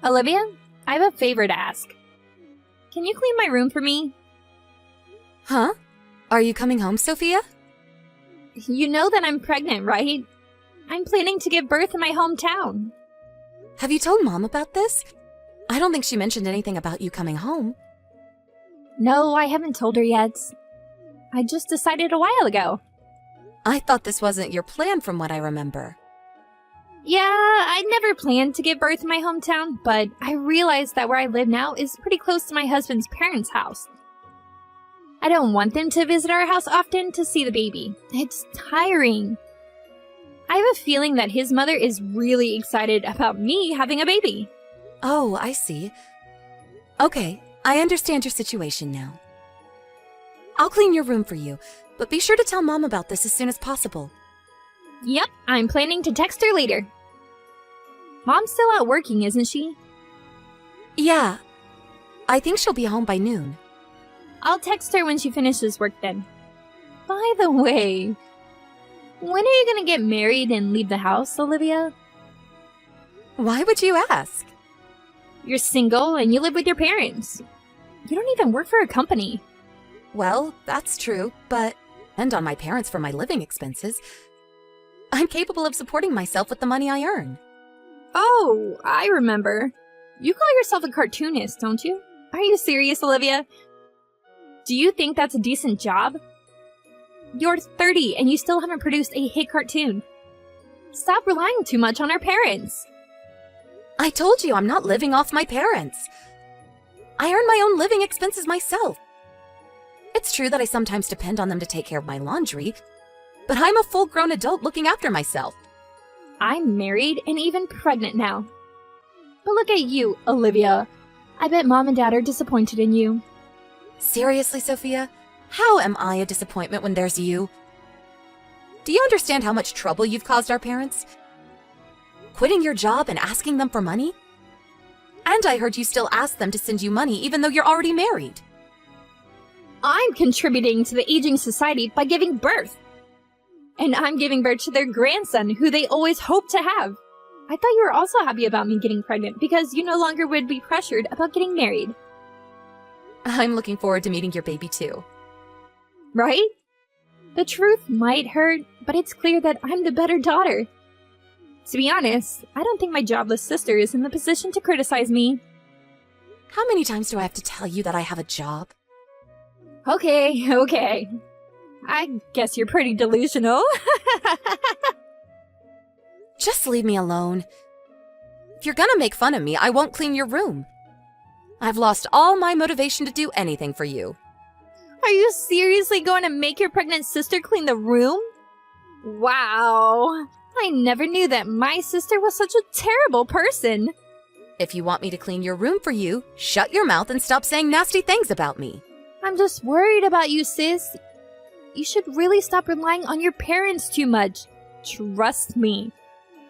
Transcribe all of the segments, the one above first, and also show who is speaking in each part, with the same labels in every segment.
Speaker 1: Olivia, I have a favor to ask. Can you clean my room for me?
Speaker 2: Huh? Are you coming home, Sophia?
Speaker 1: You know that I'm pregnant, right? I'm planning to give birth in my hometown.
Speaker 2: Have you told Mom about this? I don't think she mentioned anything about you coming home.
Speaker 1: No, I haven't told her yet. I just decided a while ago.
Speaker 2: I thought this wasn't your plan from what I remember.
Speaker 1: Yeah, I never planned to give birth in my hometown, but I realized that where I live now is pretty close to my husband's parents' house. I don't want them to visit our house often to see the baby. It's tiring. I have a feeling that his mother is really excited about me having a baby.
Speaker 2: Oh, I see. Okay, I understand your situation now. I'll clean your room for you, but be sure to tell Mom about this as soon as possible.
Speaker 1: Yep, I'm planning to text her later. Mom's still out working, isn't she?
Speaker 2: Yeah. I think she'll be home by noon.
Speaker 1: I'll text her when she finishes work then. By the way, when are you gonna get married and leave the house, Olivia?
Speaker 2: Why would you ask?
Speaker 1: You're single and you live with your parents. You don't even work for a company.
Speaker 2: Well, that's true, but depend on my parents for my living expenses. I'm capable of supporting myself with the money I earn.
Speaker 1: Oh, I remember. You call yourself a cartoonist, don't you? Are you serious, Olivia? Do you think that's a decent job? You're 30 and you still haven't produced a hit cartoon. Stop relying too much on our parents.
Speaker 2: I told you I'm not living off my parents. I earn my own living expenses myself. It's true that I sometimes depend on them to take care of my laundry, but I'm a full-grown adult looking after myself.
Speaker 1: I'm married and even pregnant now. But look at you, Olivia. I bet Mom and Dad are disappointed in you.
Speaker 2: Seriously, Sophia? How am I a disappointment when there's you? Do you understand how much trouble you've caused our parents? Quitting your job and asking them for money? And I heard you still ask them to send you money even though you're already married.
Speaker 1: I'm contributing to the aging society by giving birth. And I'm giving birth to their grandson, who they always hoped to have. I thought you were also happy about me getting pregnant because you no longer would be pressured about getting married.
Speaker 2: I'm looking forward to meeting your baby too.
Speaker 1: Right? The truth might hurt, but it's clear that I'm the better daughter. To be honest, I don't think my jobless sister is in the position to criticize me.
Speaker 2: How many times do I have to tell you that I have a job?
Speaker 1: Okay. I guess you're pretty delusional.
Speaker 2: Just leave me alone. If you're gonna make fun of me, I won't clean your room. I've lost all my motivation to do anything for you.
Speaker 1: Are you seriously going to make your pregnant sister clean the room? Wow. I never knew that my sister was such a terrible person.
Speaker 2: If you want me to clean your room for you, shut your mouth and stop saying nasty things about me.
Speaker 1: I'm just worried about you, sis. You should really stop relying on your parents too much. Trust me.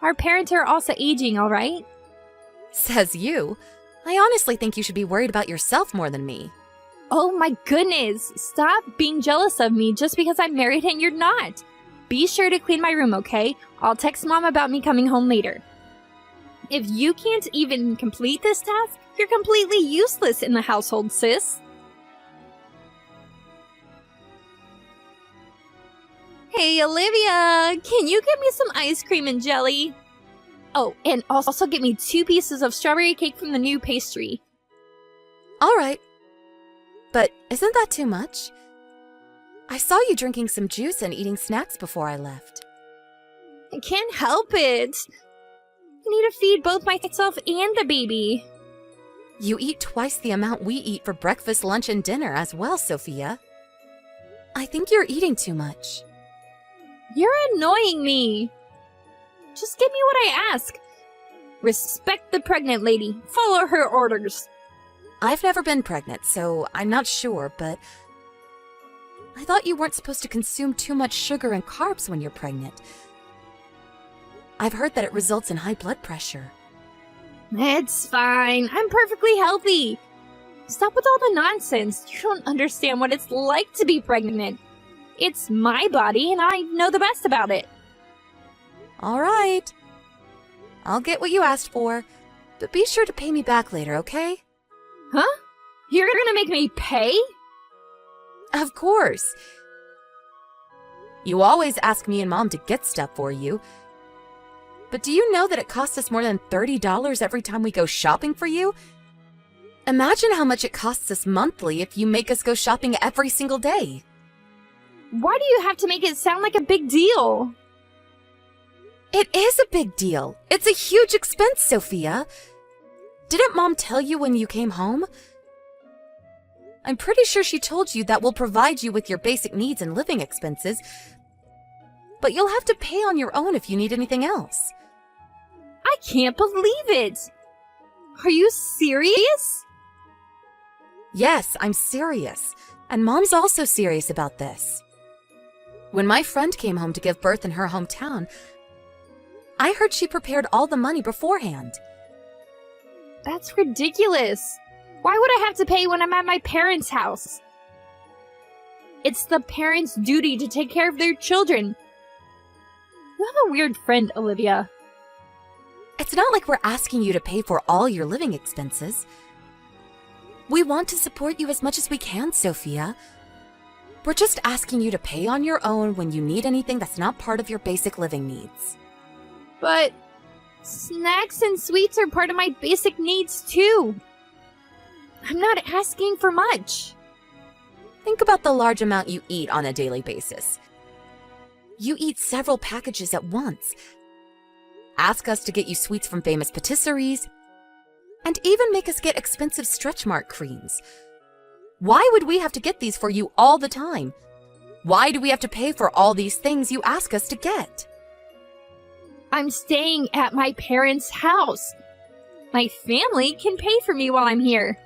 Speaker 1: Our parents are also aging, all right?
Speaker 2: Says you. I honestly think you should be worried about yourself more than me.
Speaker 1: Oh my goodness. Stop being jealous of me just because I'm married and you're not. Be sure to clean my room, okay? I'll text Mom about me coming home later. If you can't even complete this task, you're completely useless in the household, sis. Hey, Olivia, can you get me some ice cream and jelly? Oh, and also get me 2 pieces of strawberry cake from the new pastry.
Speaker 2: All right. But isn't that too much? I saw you drinking some juice and eating snacks before I left.
Speaker 1: I can't help it. I need to feed both myself and the baby.
Speaker 2: You eat twice the amount we eat for breakfast, lunch, and dinner as well, Sophia. I think you're eating too much.
Speaker 1: You're annoying me. Just give me what I ask. Respect the pregnant lady. Follow her orders.
Speaker 2: I've never been pregnant, so I'm not sure, but I thought you weren't supposed to consume too much sugar and carbs when you're pregnant. I've heard that it results in high blood pressure.
Speaker 1: It's fine. I'm perfectly healthy. Stop with all the nonsense. You don't understand what it's like to be pregnant. It's my body, and I know the best about it.
Speaker 2: All right. I'll get what you asked for. But be sure to pay me back later, okay?
Speaker 1: Huh? You're gonna make me pay?
Speaker 2: Of course. You always ask me and Mom to get stuff for you. But do you know that it costs us more than $30 every time we go shopping for you? Imagine how much it costs us monthly if you make us go shopping every single day.
Speaker 1: Why do you have to make it sound like a big deal?
Speaker 2: It is a big deal. It's a huge expense, Sophia. Didn't Mom tell you when you came home? I'm pretty sure she told you that we'll provide you with your basic needs and living expenses, but you'll have to pay on your own if you need anything else.
Speaker 1: I can't believe it! Are you serious?
Speaker 2: Yes, I'm serious, and Mom's also serious about this. When my friend came home to give birth in her hometown, I heard she prepared all the money beforehand.
Speaker 1: That's ridiculous. Why would I have to pay when I'm at my parents' house? It's the parents' duty to take care of their children. You have a weird friend, Olivia.
Speaker 2: It's not like we're asking you to pay for all your living expenses. We want to support you as much as we can, Sophia. We're just asking you to pay on your own when you need anything that's not part of your basic living needs.
Speaker 1: But snacks and sweets are part of my basic needs, too. I'm not asking for much.
Speaker 2: Think about the large amount you eat on a daily basis. You eat several packages at once. Ask us to get you sweets from famous patisseries, and even make us get expensive stretch mark creams. Why would we have to get these for you all the time? Why do we have to pay for all these things you ask us to get?
Speaker 1: I'm staying at my parents' house. My family can pay for me while I'm here.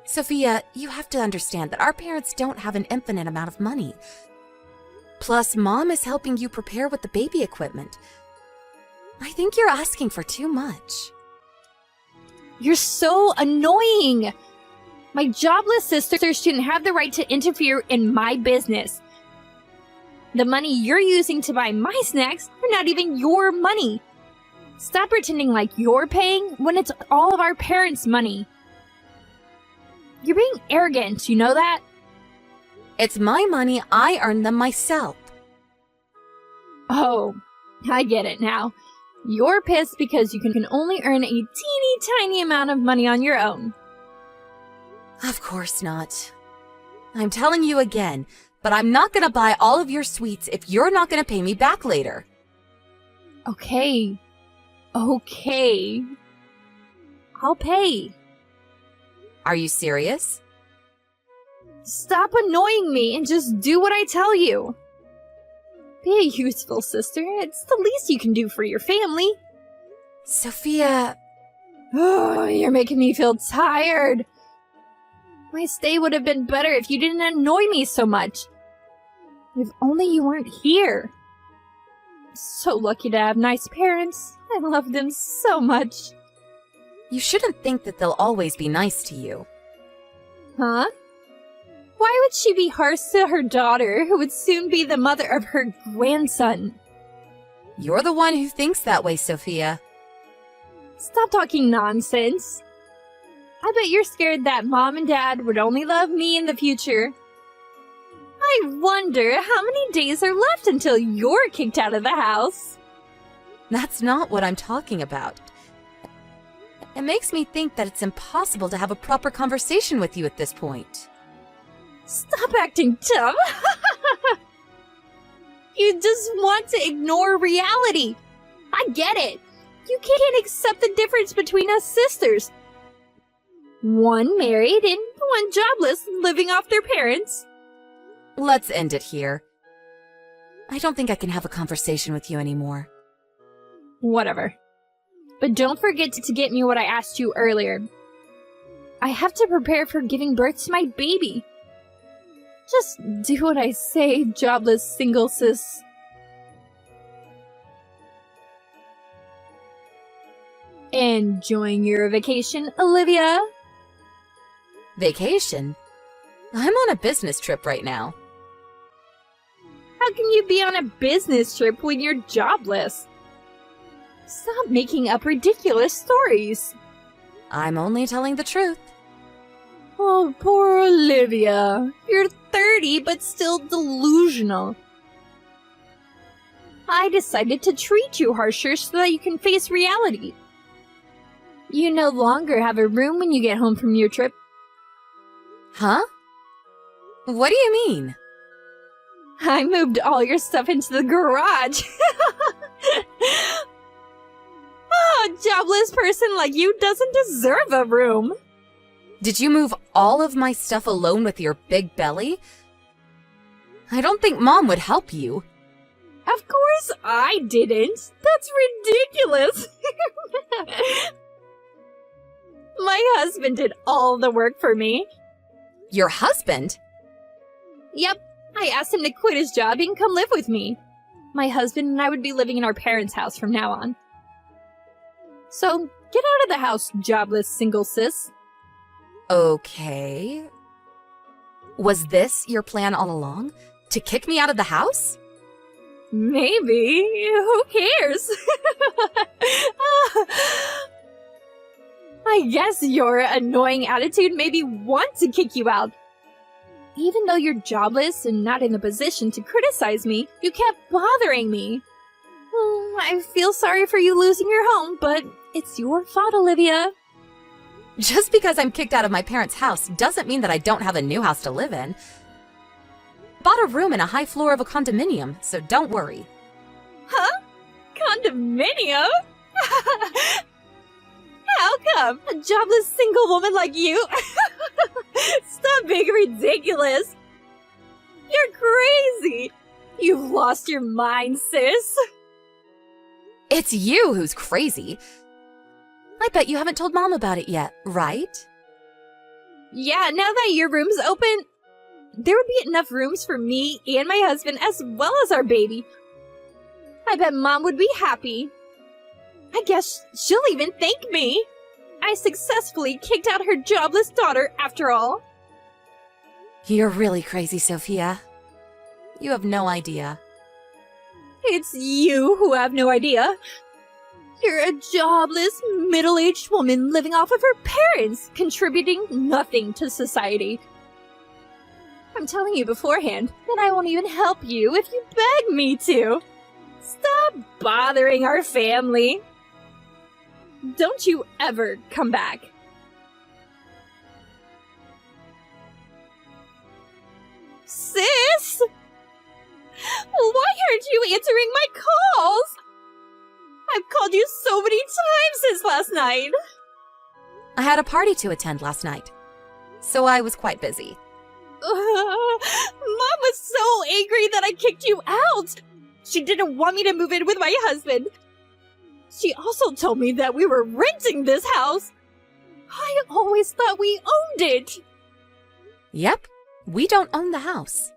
Speaker 2: Sophia, you have to understand that our parents don't have an infinite amount of money. Plus, Mom is helping you prepare with the baby equipment. I think you're asking for too much.
Speaker 1: You're so annoying! My jobless sisters shouldn't have the right to interfere in my business. The money you're using to buy my snacks are not even your money. Stop pretending like you're paying when it's all of our parents' money. You're being arrogant, you know that?
Speaker 2: It's my money. I earned them myself.
Speaker 1: Oh, I get it now. You're pissed because you can only earn a teeny tiny amount of money on your own.
Speaker 2: Of course not. I'm telling you again, but I'm not gonna buy all of your sweets if you're not gonna pay me back later.
Speaker 1: Okay. Okay. I'll pay.
Speaker 2: Are you serious?
Speaker 1: Stop annoying me and just do what I tell you. Be a useful sister. It's the least you can do for your family.
Speaker 2: Sophia...
Speaker 1: Oh, you're making me feel tired. My stay would have been better if you didn't annoy me so much. If only you weren't here. So lucky to have nice parents. I love them so much.
Speaker 2: You shouldn't think that they'll always be nice to you.
Speaker 1: Huh? Why would she be harsh to her daughter, who would soon be the mother of her grandson?
Speaker 2: You're the one who thinks that way, Sophia.
Speaker 1: Stop talking nonsense. I bet you're scared that Mom and Dad would only love me in the future. I wonder how many days are left until you're kicked out of the house.
Speaker 2: That's not what I'm talking about. It makes me think that it's impossible to have a proper conversation with you at this point.
Speaker 1: Stop acting dumb. You just want to ignore reality. I get it. You can't accept the difference between us sisters. One married and one jobless, living off their parents.
Speaker 2: Let's end it here. I don't think I can have a conversation with you anymore.
Speaker 1: Whatever. But don't forget to get me what I asked you earlier. I have to prepare for giving birth to my baby. Just do what I say, jobless single sis. Enjoying your vacation, Olivia?
Speaker 2: Vacation? I'm on a business trip right now.
Speaker 1: How can you be on a business trip when you're jobless? Stop making up ridiculous stories.
Speaker 2: I'm only telling the truth.
Speaker 1: Oh, poor Olivia. You're 30, but still delusional. I decided to treat you harsher so that you can face reality. You no longer have a room when you get home from your trip.
Speaker 2: Huh? What do you mean?
Speaker 1: I moved all your stuff into the garage. A jobless person like you doesn't deserve a room.
Speaker 2: Did you move all of my stuff alone with your big belly? I don't think Mom would help you.
Speaker 1: Of course I didn't. That's ridiculous. My husband did all the work for me.
Speaker 2: Your husband?
Speaker 1: Yep, I asked him to quit his job and come live with me. My husband and I would be living in our parents' house from now on. So, get out of the house, jobless single sis.
Speaker 2: Okay. Was this your plan all along? To kick me out of the house?
Speaker 1: Maybe. Who cares? I guess your annoying attitude made me want to kick you out. Even though you're jobless and not in the position to criticize me, you kept bothering me. I feel sorry for you losing your home, but it's your fault, Olivia.
Speaker 2: Just because I'm kicked out of my parents' house doesn't mean that I don't have a new house to live in. Bought a room in a high floor of a condominium, so don't worry.
Speaker 1: Huh? Condominium? How come? A jobless single woman like you? Stop being ridiculous. You're crazy. You've lost your mind, sis.
Speaker 2: It's you who's crazy. I bet you haven't told Mom about it yet, right?
Speaker 1: Yeah, now that your room's open, there would be enough rooms for me and my husband as well as our baby. I bet Mom would be happy. I guess she'll even thank me. I successfully kicked out her jobless daughter after all.
Speaker 2: You're really crazy, Sophia. You have no idea.
Speaker 1: It's you who have no idea. You're a jobless, middle-aged woman living off of her parents, contributing nothing to society. I'm telling you beforehand that I won't even help you if you beg me to. Stop bothering our family. Don't you ever come back. Sis? Why aren't you answering my calls? I've called you so many times since last night.
Speaker 2: I had a party to attend last night, so I was quite busy.
Speaker 1: Mom was so angry that I kicked you out. She didn't want me to move in with my husband. She also told me that we were renting this house. I always thought we owned it.
Speaker 2: Yep, we don't own the house.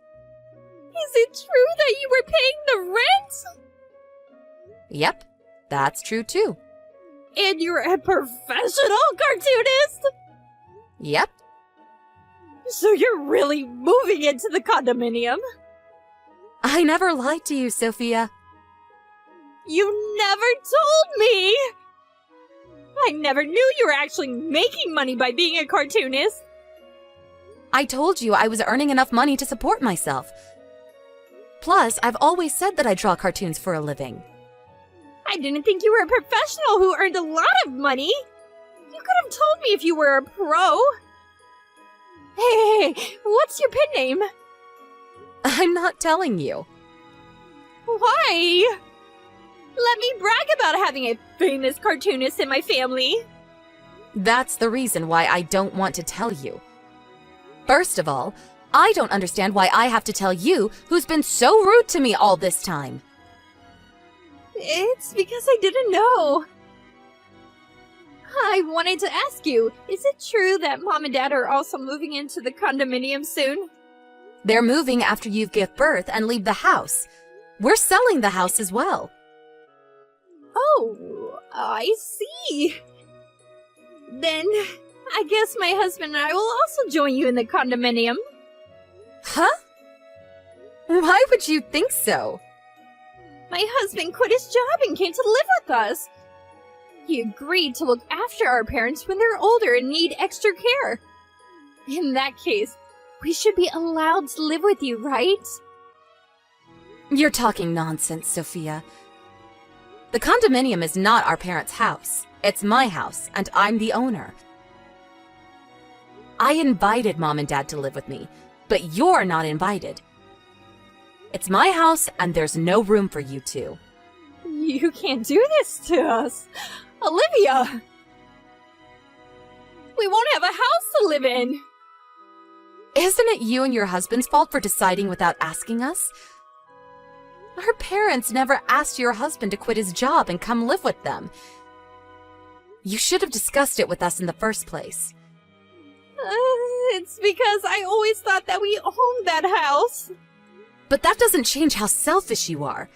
Speaker 1: Is it true that you were paying the rent?
Speaker 2: Yep, that's true too.
Speaker 1: And you're a professional cartoonist?
Speaker 2: Yep.
Speaker 1: So you're really moving into the condominium?
Speaker 2: I never lied to you, Sophia.
Speaker 1: You never told me! I never knew you were actually making money by being a cartoonist.
Speaker 2: I told you I was earning enough money to support myself. Plus, I've always said that I draw cartoons for a living.
Speaker 1: I didn't think you were a professional who earned a lot of money. You could have told me if you were a pro. Hey, what's your pen name?
Speaker 2: I'm not telling you.
Speaker 1: Why? Let me brag about having a famous cartoonist in my family.
Speaker 2: That's the reason why I don't want to tell you. First of all, I don't understand why I have to tell you who's been so rude to me all this time.
Speaker 1: It's because I didn't know. I wanted to ask you, is it true that Mom and Dad are also moving into the condominium soon?
Speaker 2: They're moving after you give birth and leave the house. We're selling the house as well.
Speaker 1: Oh, I see. Then, I guess my husband and I will also join you in the condominium.
Speaker 2: Huh? Why would you think so?
Speaker 1: My husband quit his job and came to live with us. He agreed to look after our parents when they're older and need extra care. In that case, we should be allowed to live with you, right?
Speaker 2: You're talking nonsense, Sophia. The condominium is not our parents' house. It's my house, and I'm the owner. I invited Mom and Dad to live with me, but you're not invited. It's my house, and there's no room for you two.
Speaker 1: You can't do this to us. Olivia! We won't have a house to live in.
Speaker 2: Isn't it you and your husband's fault for deciding without asking us? Our parents never asked your husband to quit his job and come live with them. You should have discussed it with us in the first place.
Speaker 1: It's because I always thought that we owned that house.
Speaker 2: But that doesn't change how selfish you are.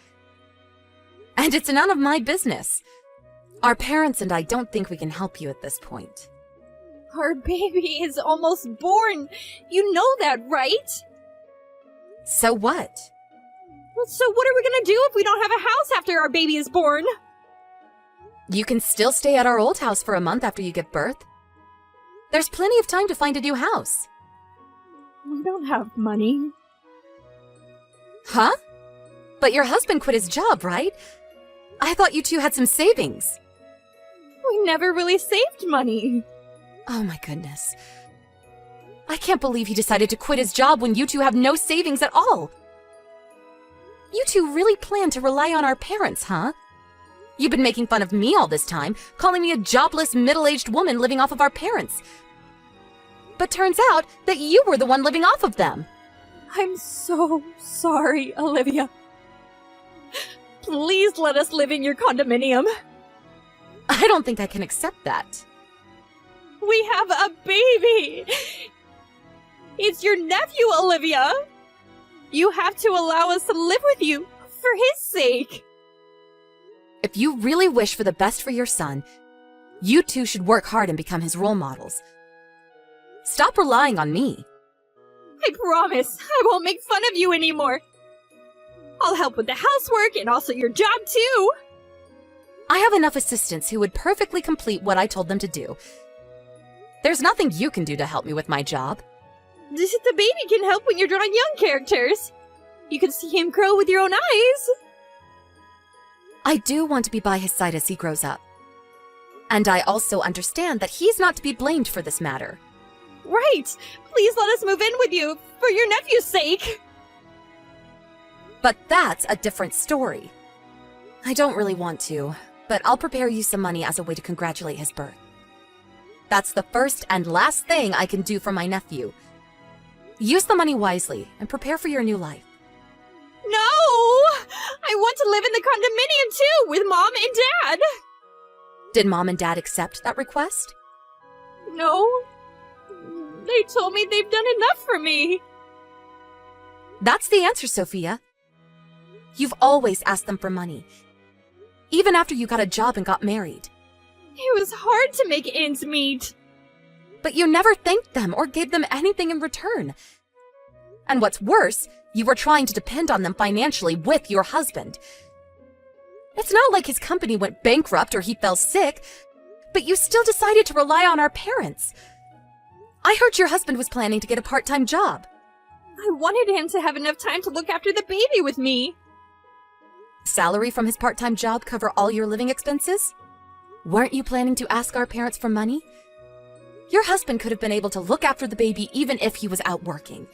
Speaker 2: And it's none of my business. Our parents and I don't think we can help you at this point.
Speaker 1: Our baby is almost born. You know that, right?
Speaker 2: So what?
Speaker 1: So what are we gonna do if we don't have a house after our baby is born?
Speaker 2: You can still stay at our old house for a month after you give birth. There's plenty of time to find a new house.
Speaker 1: We don't have money.
Speaker 2: Huh? But your husband quit his job, right? I thought you two had some savings.
Speaker 1: We never really saved money.
Speaker 2: Oh my goodness. I can't believe he decided to quit his job when you two have no savings at all. You two really plan to rely on our parents, huh? You've been making fun of me all this time, calling me a jobless, middle-aged woman living off of our parents. But turns out that you were the one living off of them.
Speaker 1: I'm so sorry, Olivia. Please let us live in your condominium.
Speaker 2: I don't think I can accept that.
Speaker 1: We have a baby! It's your nephew, Olivia! You have to allow us to live with you, for his sake!
Speaker 2: If you really wish for the best for your son, you two should work hard and become his role models. Stop relying on me.
Speaker 1: I promise, I won't make fun of you anymore. I'll help with the housework and also your job, too!
Speaker 2: I have enough assistants who would perfectly complete what I told them to do. There's nothing you can do to help me with my job.
Speaker 1: The baby can help when you're drawing young characters. You can see him grow with your own eyes.
Speaker 2: I do want to be by his side as he grows up. And I also understand that he's not to be blamed for this matter.
Speaker 1: Right! Please let us move in with you, for your nephew's sake!
Speaker 2: But that's a different story. I don't really want to, but I'll prepare you some money as a way to congratulate his birth. That's the first and last thing I can do for my nephew. Use the money wisely and prepare for your new life.
Speaker 1: No! I want to live in the condominium too, with Mom and Dad!
Speaker 2: Did Mom and Dad accept that request?
Speaker 1: No. They told me they've done enough for me.
Speaker 2: That's the answer, Sophia. You've always asked them for money, even after you got a job and got married.
Speaker 1: It was hard to make ends meet.
Speaker 2: But you never thanked them or gave them anything in return. And what's worse, you were trying to depend on them financially with your husband. It's not like his company went bankrupt or he fell sick, but you still decided to rely on our parents. I heard your husband was planning to get a part-time job.
Speaker 1: I wanted him to have enough time to look after the baby with me.
Speaker 2: Salary from his part-time job cover all your living expenses? Weren't you planning to ask our parents for money? Your husband could have been able to look after the baby even if he was out working.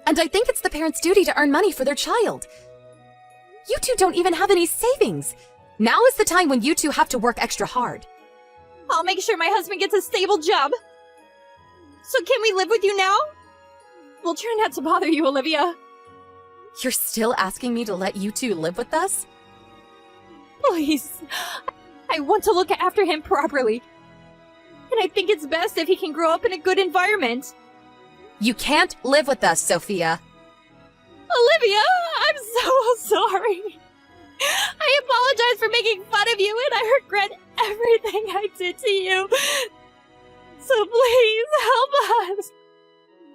Speaker 2: And I think it's the parents' duty to earn money for their child. You two don't even have any savings. Now is the time when you two have to work extra hard.
Speaker 1: I'll make sure my husband gets a stable job. So can we live with you now? We'll try not to bother you, Olivia.
Speaker 2: You're still asking me to let you two live with us?
Speaker 1: Please. I want to look after him properly. And I think it's best if he can grow up in a good environment.
Speaker 2: You can't live with us, Sophia.
Speaker 1: Olivia, I'm so sorry. I apologize for making fun of you, and I regret everything I did to you. So please, help us.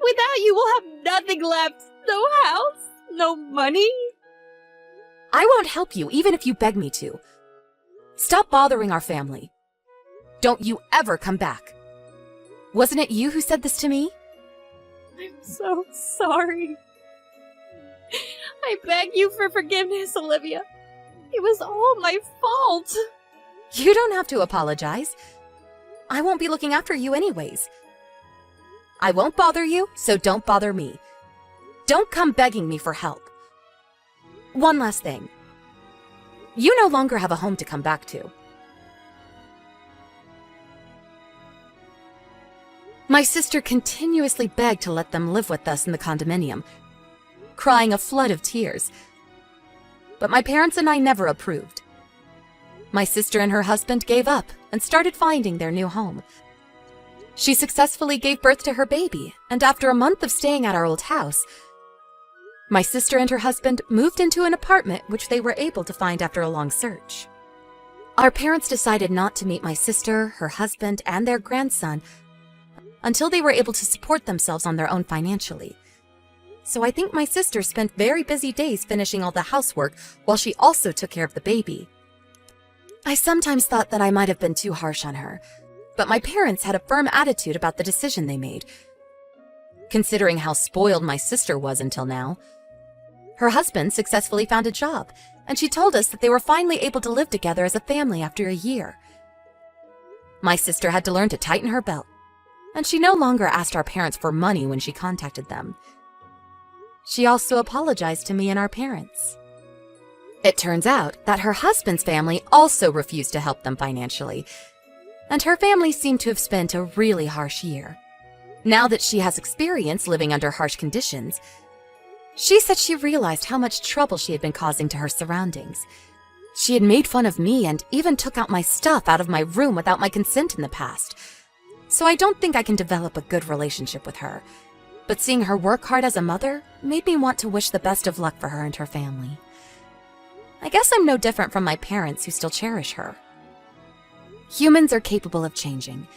Speaker 1: Without you, we'll have nothing left. No house, no money.
Speaker 2: I won't help you, even if you beg me to. Stop bothering our family. Don't you ever come back. Wasn't it you who said this to me?
Speaker 1: I'm so sorry. I beg you for forgiveness, Olivia. It was all my fault.
Speaker 2: You don't have to apologize. I won't be looking after you anyways. I won't bother you, so don't bother me. Don't come begging me for help. One last thing. You no longer have a home to come back to. My sister continuously begged to let them live with us in the condominium, crying a flood of tears. But my parents and I never approved. My sister and her husband gave up and started finding their new home. She successfully gave birth to her baby, and after a month of staying at our old house, my sister and her husband moved into an apartment which they were able to find after a long search. Our parents decided not to meet my sister, her husband, and their grandson until they were able to support themselves on their own financially. So I think my sister spent very busy days finishing all the housework while she also took care of the baby. I sometimes thought that I might have been too harsh on her, but my parents had a firm attitude about the decision they made. Considering how spoiled my sister was until now, her husband successfully found a job, and she told us that they were finally able to live together as a family after a year. My sister had to learn to tighten her belt, and she no longer asked our parents for money when she contacted them. She also apologized to me and our parents. It turns out that her husband's family also refused to help them financially, and her family seemed to have spent a really harsh year. Now that she has experience living under harsh conditions, she said she realized how much trouble she had been causing to her surroundings. She had made fun of me and even took out my stuff out of my room without my consent in the past. So I don't think I can develop a good relationship with her. But seeing her work hard as a mother made me want to wish the best of luck for her and her family. I guess I'm no different from my parents who still cherish her. Humans are capable of changing.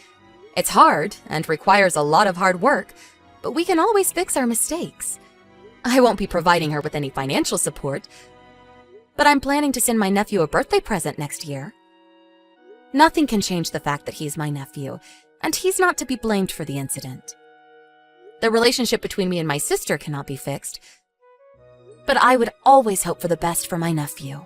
Speaker 2: It's hard and requires a lot of hard work, but we can always fix our mistakes. I won't be providing her with any financial support, but I'm planning to send my nephew a birthday present next year. Nothing can change the fact that he's my nephew, and he's not to be blamed for the incident. The relationship between me and my sister cannot be fixed, but I would always hope for the best for my nephew.